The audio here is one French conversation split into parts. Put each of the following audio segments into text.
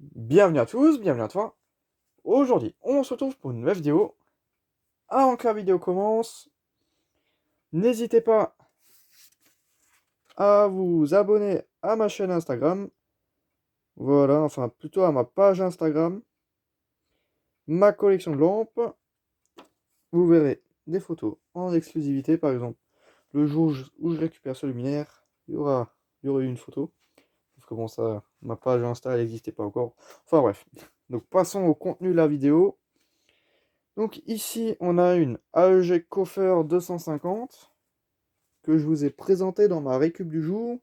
Bienvenue à tous, bienvenue à toi. Aujourd'hui, on se retrouve pour une nouvelle vidéo. Avant que la vidéo commence, n'hésitez pas à vous abonner à ma chaîne Instagram. Voilà, enfin plutôt à ma page Instagram, ma collection de lampes. Vous verrez des photos en exclusivité, par exemple. Le jour où je récupère ce luminaire, il y aura eu une photo. Parce que bon, ça, ma page Insta, elle n'existait pas encore. Enfin bref. Donc passons au contenu de la vidéo. Donc ici, on a une AEG Coffer 250 que je vous ai présenté dans ma récup du jour.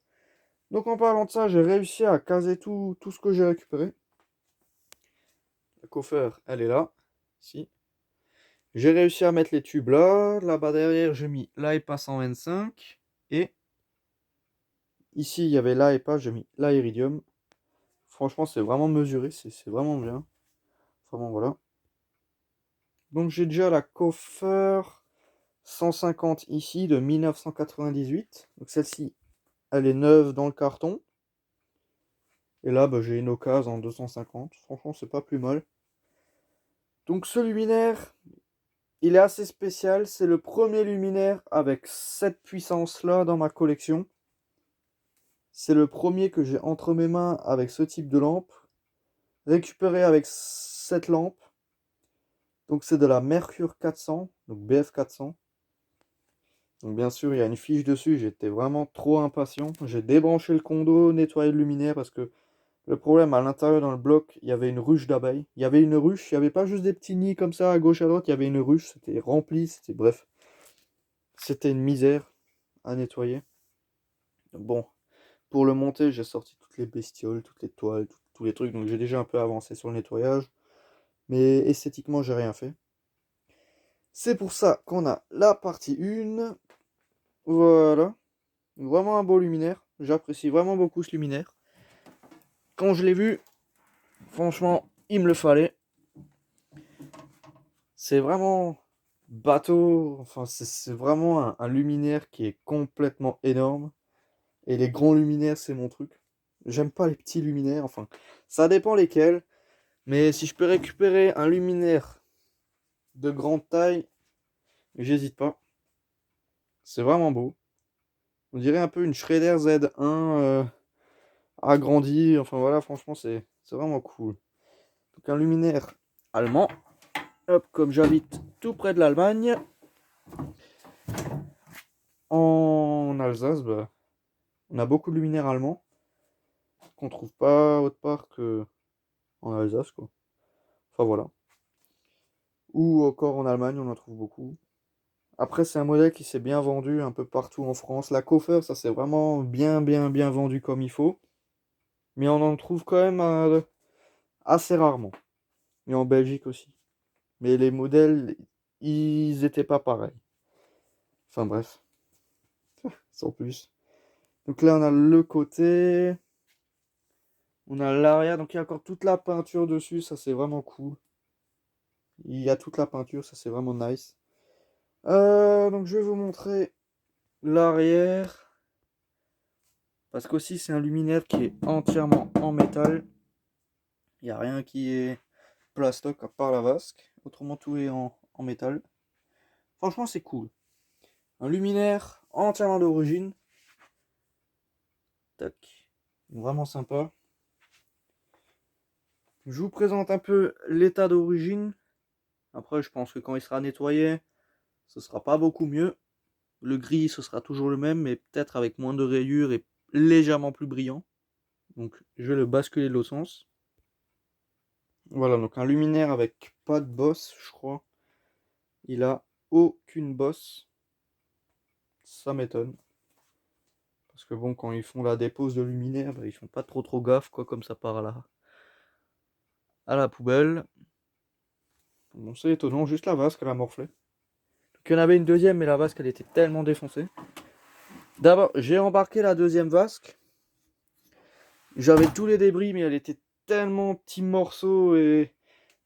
Donc en parlant de ça, j'ai réussi à caser tout ce que j'ai récupéré. La Coffer, elle est là, ici. J'ai réussi à mettre les tubes là. Là-bas derrière, j'ai mis l'AEPA 125. Et ici, il y avait l'AEPA, j'ai mis l'Iridium. Franchement, c'est vraiment mesuré, c'est vraiment bien. Vraiment, voilà. Donc j'ai déjà la Coffer 150 ici de 1998. Donc celle-ci, elle est neuve dans le carton. Et là, bah, j'ai une occasion en 250. Franchement, c'est pas plus mal. Donc ce luminaire, il est assez spécial. C'est le premier luminaire avec cette puissance-là dans ma collection. C'est le premier que j'ai entre mes mains avec ce type de lampe. Récupéré avec cette lampe. Donc c'est de la Mercure 400, donc BF 400. Donc bien sûr, il y a une fiche dessus. J'étais vraiment trop impatient. J'ai débranché le condo, nettoyé le luminaire parce que le problème, à l'intérieur dans le bloc, il y avait une ruche d'abeilles. Il y avait une ruche, il n'y avait pas juste des petits nids comme ça à gauche à droite, il y avait une ruche, c'était rempli, c'était bref. C'était une misère à nettoyer. Donc bon, pour le monter, j'ai sorti toutes les bestioles, toutes les toiles, tous les trucs, donc j'ai déjà un peu avancé sur le nettoyage. Mais esthétiquement, j'ai rien fait. C'est pour ça qu'on a la partie 1. Voilà. Vraiment un beau luminaire. J'apprécie vraiment beaucoup ce luminaire. Quand je l'ai vu, franchement, il me le fallait. C'est vraiment bateau, enfin c'est vraiment un luminaire qui est complètement énorme. Et les grands luminaires, c'est mon truc. J'aime pas les petits luminaires, enfin ça dépend lesquels. Mais si je peux récupérer un luminaire de grande taille, j'hésite pas. C'est vraiment beau. On dirait un peu une Schrader Z1 agrandie. Enfin voilà, franchement c'est vraiment cool. Donc un luminaire allemand. Hop, comme j'habite tout près de l'Allemagne, en Alsace, bah, on a beaucoup de luminaires allemands qu'on trouve pas autre part que en Alsace, quoi. Enfin voilà. Ou encore en Allemagne, on en trouve beaucoup. Après, c'est un modèle qui s'est bien vendu un peu partout en France. La Coffer, ça s'est vraiment bien vendu comme il faut. Mais on en trouve quand même assez rarement. Et en Belgique aussi. Mais les modèles, ils étaient pas pareils. Enfin bref, sans plus. Donc là, on a le côté. On a l'arrière. Donc il y a encore toute la peinture dessus. Ça, c'est vraiment cool. Il y a toute la peinture. Ça, c'est vraiment nice. Donc je vais vous montrer l'arrière. Parce qu'aussi c'est un luminaire qui est entièrement en métal. Il n'y a rien qui est plastoc à part la vasque. Autrement tout est en métal. Franchement c'est cool. Un luminaire entièrement d'origine. Tac. Vraiment sympa. Je vous présente un peu l'état d'origine. Après je pense que quand il sera nettoyé, ce sera pas beaucoup mieux. Le gris ce sera toujours le même, mais peut-être avec moins de rayures et légèrement plus brillant. Donc je vais le basculer de l'autre sens. Voilà, donc un luminaire avec pas de bosse, je crois. Il a aucune bosse. Ça m'étonne. Parce que bon, quand ils font la dépose de luminaire, bah, ils font pas trop gaffe, quoi, comme ça part à la poubelle. Bon, c'est étonnant, juste la vasque, elle a morflé. Donc il y en avait une deuxième, mais la vasque, elle était tellement défoncée. D'abord, j'ai embarqué la deuxième vasque. J'avais tous les débris, mais elle était tellement petits morceaux et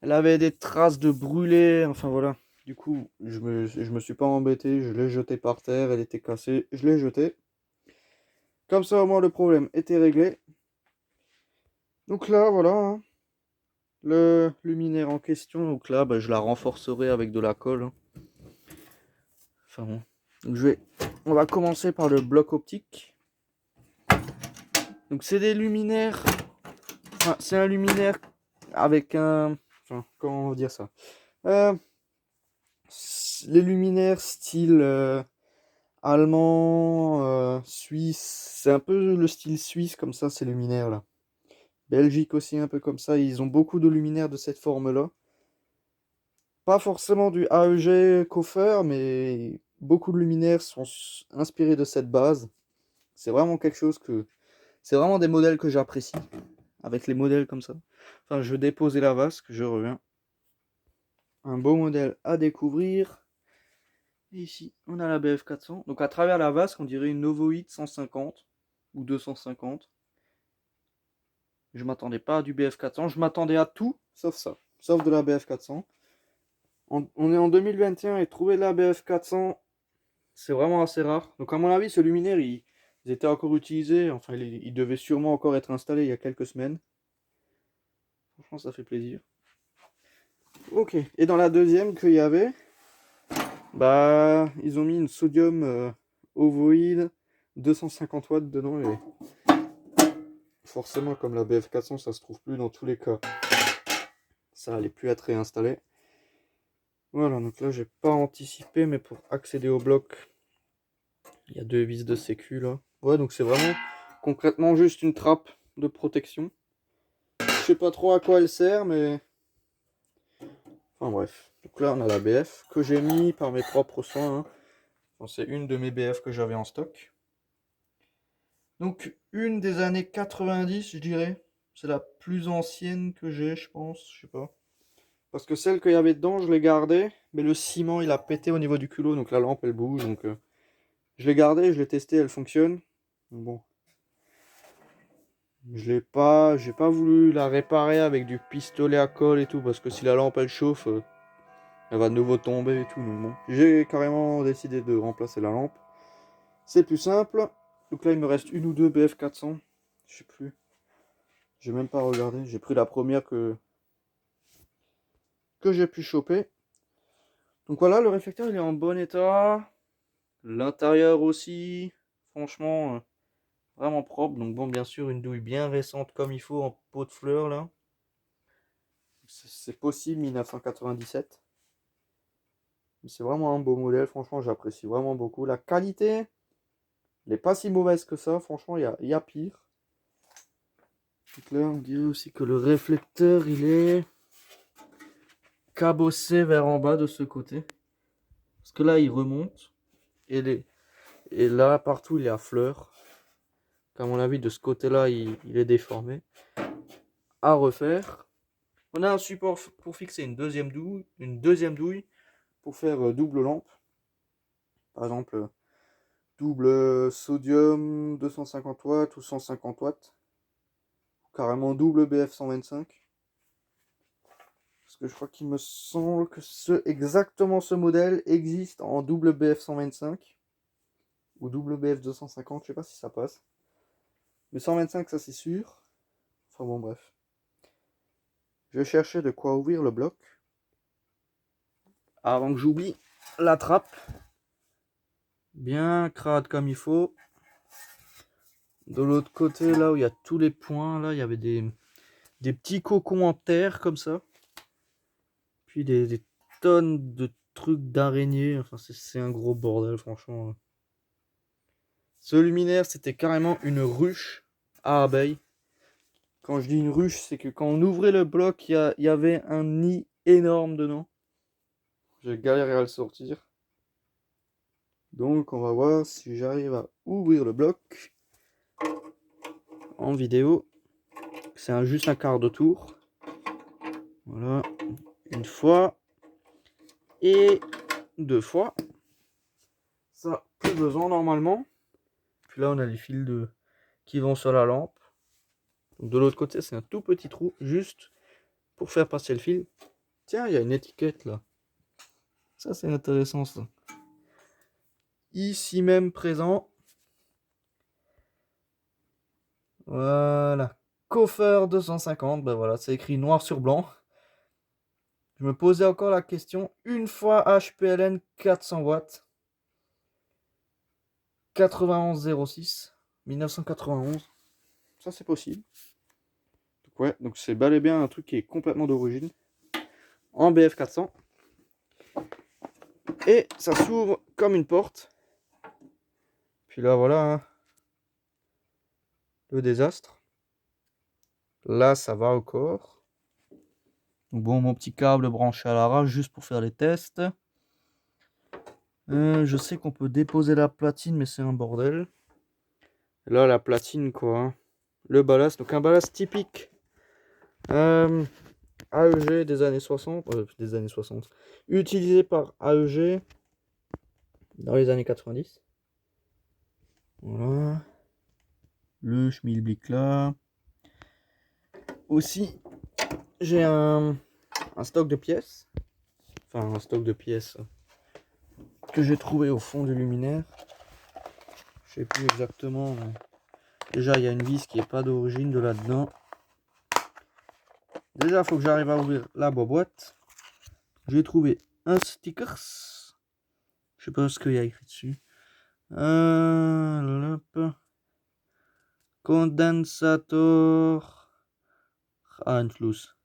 elle avait des traces de brûlé. Enfin voilà. Du coup, je me suis pas embêté, je l'ai jeté par terre, elle était cassée, je l'ai jetée. Comme ça, au moins, le problème était réglé. Donc là, voilà, hein. le luminaire en question. Donc là, bah, je la renforcerai avec de la colle, hein. Enfin bon. Donc on va commencer par le bloc optique. Donc c'est des luminaires. Enfin, c'est un luminaire avec un. Enfin, comment on va dire ça? Les luminaires style allemand, suisse. C'est un peu le style suisse comme ça, ces luminaires là. Belgique aussi un peu comme ça. Ils ont beaucoup de luminaires de cette forme-là. Pas forcément du AEG Koffer, mais beaucoup de luminaires sont inspirés de cette base. C'est vraiment quelque chose que... C'est vraiment des modèles que j'apprécie. Avec les modèles comme ça. Enfin, je vais déposer la vasque, je reviens. Un beau modèle à découvrir. Et ici, on a la BF400. Donc à travers la vasque, on dirait une Novoid 150 ou 250. Je m'attendais pas à du BF400. Je m'attendais à tout, sauf ça. Sauf de la BF400. On est en 2021 et trouver de la BF400, c'est vraiment assez rare. Donc à mon avis, ce luminaire, ils étaient encore utilisés. Enfin, il devait sûrement encore être installé il y a quelques semaines. Franchement, ça fait plaisir. Ok. Et dans la deuxième qu'il y avait, bah, ils ont mis une sodium ovoïde 250 watts dedans. Et forcément, comme la BF400, ça se trouve plus dans tous les cas. Ça allait plus être réinstallé. Voilà, donc là, j'ai pas anticipé, mais pour accéder au bloc, il y a 2 vis de sécu là. Ouais, donc c'est vraiment concrètement juste une trappe de protection. Je sais pas trop à quoi elle sert, mais... Enfin bref. Donc là, on a la BF que j'ai mis par mes propres soins, hein. Enfin, c'est une de mes BF que j'avais en stock. Donc, une des années 90, je dirais. C'est la plus ancienne que j'ai, je pense. Je sais pas. Parce que celle qu'il y avait dedans, je l'ai gardée. Mais le ciment, il a pété au niveau du culot. Donc la lampe, elle bouge. Donc je l'ai gardée, je l'ai testée, elle fonctionne. Donc, bon. J'ai pas voulu la réparer avec du pistolet à colle et tout. Parce que si la lampe, elle chauffe, elle va de nouveau tomber et tout. Donc bon. J'ai carrément décidé de remplacer la lampe. C'est plus simple. Donc là, il me reste une ou deux BF400. Je sais plus. J'ai même pas regardé. J'ai pris la première que j'ai pu choper. Donc voilà, le réflecteur il est en bon état. L'intérieur aussi. Franchement, vraiment propre. Donc bon, bien sûr, une douille bien récente comme il faut en pot de fleurs là. C'est possible 1997. Mais c'est vraiment un beau modèle. Franchement, j'apprécie vraiment beaucoup. La qualité, elle n'est pas si mauvaise que ça. Franchement, il y a pire. Donc là, on dirait aussi que le réflecteur il est cabossé vers en bas de ce côté. Parce que là, il remonte. Et là, partout, il est à fleurs. À mon avis, de ce côté-là, il est déformé. À refaire. On a un support pour fixer une deuxième douille pour faire double lampe. Par exemple, double sodium 250 watts ou 150 watts. Carrément double BF 125. Parce que je crois qu'il me semble que exactement ce modèle existe en double BF 125 ou double BF 250, je sais pas si ça passe. Mais 125, ça c'est sûr. Enfin bon, bref. Je vais chercher de quoi ouvrir le bloc. Avant que j'oublie la trappe. Bien crade comme il faut. De l'autre côté, là où il y a tous les points, là, il y avait des petits cocons en terre comme ça. Puis des tonnes de trucs d'araignées. Enfin, c'est un gros bordel, franchement. Ce luminaire, c'était carrément une ruche à abeilles. Quand je dis une ruche, c'est que quand on ouvrait le bloc, il y avait un nid énorme dedans. J'ai galéré à le sortir. Donc on va voir si j'arrive à ouvrir le bloc en vidéo. C'est juste un quart de tour. Voilà. Une fois. Et deux fois. Ça, plus besoin normalement. Puis là, on a les fils qui vont sur la lampe. Donc, de l'autre côté, c'est un tout petit trou, juste pour faire passer le fil. Tiens, il y a une étiquette là. Ça, c'est intéressant ça. Ici même présent. Voilà. Coffer 250, ben voilà, c'est écrit noir sur blanc. Je me posais encore la question, une fois HPLN 400 watts, 9106, 1991, ça c'est possible. Donc ouais, donc c'est bel et bien un truc qui est complètement d'origine, en BF 400. Et ça s'ouvre comme une porte. Puis là voilà, hein, le désastre. Là ça va encore. Donc bon, mon petit câble branché à l'arrache juste pour faire les tests. Je sais qu'on peut déposer la platine, mais c'est un bordel. Là, la platine, quoi. Hein. Le ballast, donc un ballast typique AEG des années 60. Utilisé par AEG dans les années 90. Voilà. Le schmilblick là. Aussi, j'ai un stock de pièces. Enfin, un stock de pièces que j'ai trouvé au fond du luminaire. Je sais plus exactement, mais déjà il y a une vis qui est pas d'origine de là-dedans. Déjà il faut que j'arrive à ouvrir la boîte. J'ai trouvé un stickers. Je sais pas ce qu'il y a écrit dessus. Condensator Anschluss.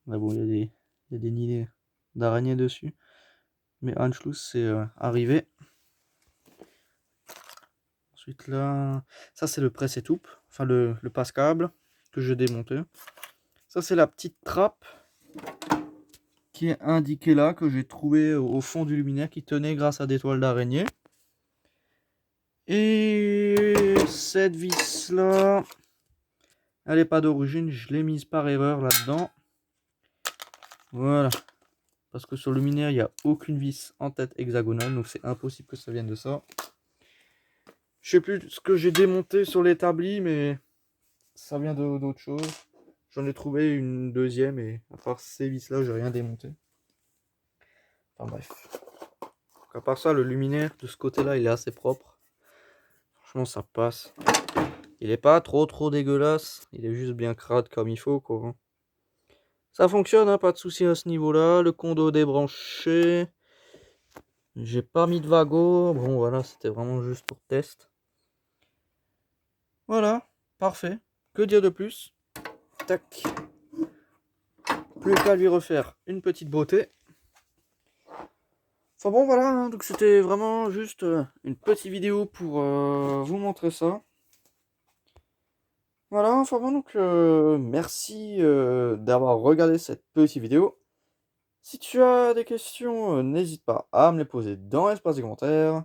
Mais bon, il y a des nids d'araignées dessus. Mais Anschluss c'est arrivé. Ensuite là, ça c'est le presse étoupe, enfin le passe-câble que je démontais. Ça c'est la petite trappe qui est indiquée là, que j'ai trouvé au fond du luminaire, qui tenait grâce à des toiles d'araignée. Et cette vis là, elle n'est pas d'origine, je l'ai mise par erreur là-dedans. Voilà. Parce que sur le luminaire, il n'y a aucune vis en tête hexagonale, donc c'est impossible que ça vienne de ça. Je sais plus ce que j'ai démonté sur l'établi, mais ça vient d'autre chose. J'en ai trouvé une deuxième, et à part ces vis là, j'ai rien démonté. Enfin bref. Donc à part ça, le luminaire de ce côté là, il est assez propre. Franchement, ça passe. Il est pas trop dégueulasse. Il est juste bien crade comme il faut, quoi. Ça fonctionne, hein, pas de souci à ce niveau-là. Le condo débranché. J'ai pas mis de wagon. Bon, voilà, c'était vraiment juste pour test. Voilà, parfait. Que dire de plus? Tac. Plus qu'à lui refaire une petite beauté. Enfin bon, voilà, hein, donc c'était vraiment juste une petite vidéo pour vous montrer ça. Voilà, enfin bon, donc merci d'avoir regardé cette petite vidéo. Si tu as des questions, n'hésite pas à me les poser dans l'espace des commentaires.